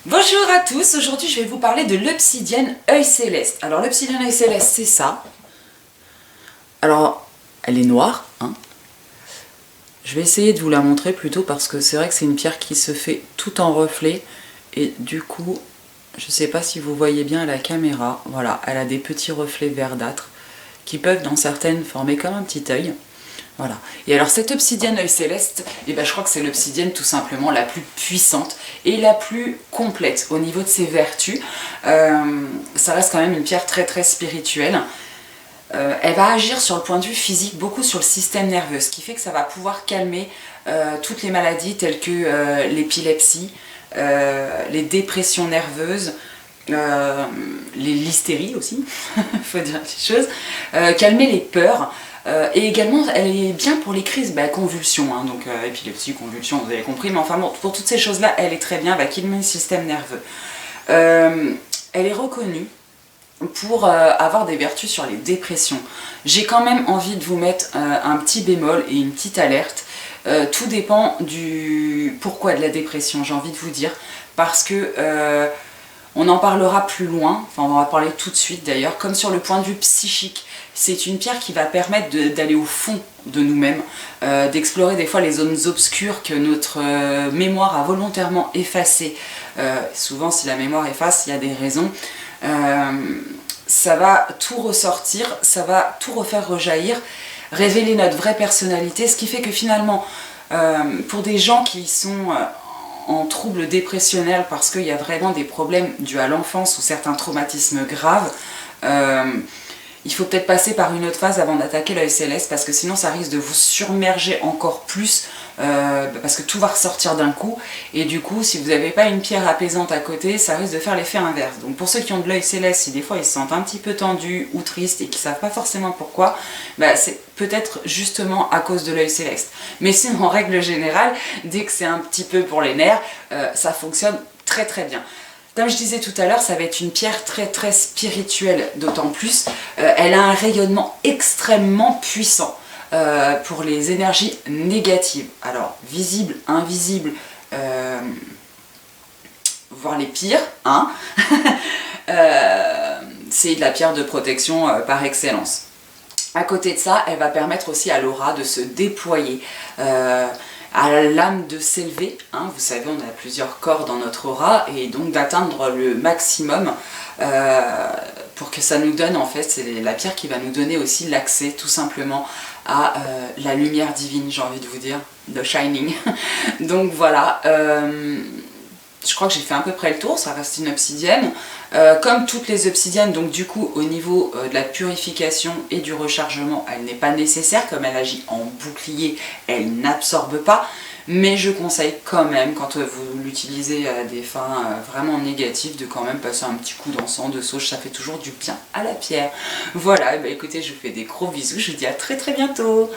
Bonjour à tous, aujourd'hui je vais vous parler de l'obsidienne œil céleste. Alors l'obsidienne œil céleste c'est ça. Alors elle est noire, hein. Je vais essayer de vous la montrer plutôt parce que c'est vrai que c'est une pierre qui se fait tout en reflet. Et du coup, je ne sais pas si vous voyez bien à la caméra, voilà, elle a des petits reflets verdâtres qui peuvent dans certaines former comme un petit œil. Voilà. Et alors cette obsidienne œil céleste, eh ben, je crois que c'est l'obsidienne tout simplement la plus puissante et la plus complète au niveau de ses vertus. Ça reste quand même une pierre très très spirituelle. Elle va agir sur le point de vue physique beaucoup sur le système nerveux, ce qui fait que ça va pouvoir calmer toutes les maladies telles que l'épilepsie, les dépressions nerveuses, l'hystérie aussi, il faut dire les choses, calmer les peurs. Et également, elle est bien pour les crises, convulsions, hein, donc épilepsie, convulsions, vous avez compris, mais enfin bon, pour toutes ces choses-là, elle est très bien, elle va calmer le système nerveux. Elle est reconnue pour avoir des vertus sur les dépressions. J'ai quand même envie de vous mettre un petit bémol et une petite alerte. Tout dépend du pourquoi de la dépression, j'ai envie de vous dire, parce que on en parlera plus loin, enfin on va en parler tout de suite d'ailleurs, comme sur le point de vue psychique. C'est une pierre qui va permettre d'aller au fond de nous-mêmes, d'explorer des fois les zones obscures que notre mémoire a volontairement effacées. Souvent si la mémoire efface, il y a des raisons. Ça va tout ressortir, ça va tout refaire rejaillir, révéler notre vraie personnalité, ce qui fait que finalement, pour des gens qui sont en trouble dépressionnel parce qu'il y a vraiment des problèmes dus à l'enfance ou certains traumatismes graves, il faut peut-être passer par une autre phase avant d'attaquer l'œil céleste parce que sinon ça risque de vous submerger encore plus parce que tout va ressortir d'un coup et du coup si vous n'avez pas une pierre apaisante à côté ça risque de faire l'effet inverse. Donc pour ceux qui ont de l'œil céleste, si des fois ils se sentent un petit peu tendus ou tristes et qui ne savent pas forcément pourquoi, c'est peut-être justement à cause de l'œil céleste. Mais sinon en règle générale, dès que c'est un petit peu pour les nerfs, ça fonctionne très très bien. Comme je disais tout à l'heure, ça va être une pierre très très spirituelle, d'autant plus. Elle a un rayonnement extrêmement puissant pour les énergies négatives. Alors, visible, invisible, voire les pires, hein. C'est de la pierre de protection par excellence. À côté de ça, elle va permettre aussi à l'aura de se déployer. À l'âme de s'élever, hein, vous savez on a plusieurs corps dans notre aura et donc d'atteindre le maximum pour que ça nous donne en fait, c'est la pierre qui va nous donner aussi l'accès tout simplement à la lumière divine, j'ai envie de vous dire, The Shining. Donc voilà, je crois que j'ai fait à peu près le tour, ça reste une obsidienne. Comme toutes les obsidiennes, donc du coup au niveau de la purification et du rechargement, elle n'est pas nécessaire, comme elle agit en bouclier, elle n'absorbe pas. Mais je conseille quand même, quand vous l'utilisez à des fins vraiment négatives, de quand même passer un petit coup d'encens, de sauge, ça fait toujours du bien à la pierre. Voilà, écoutez, je vous fais des gros bisous, je vous dis à très très bientôt.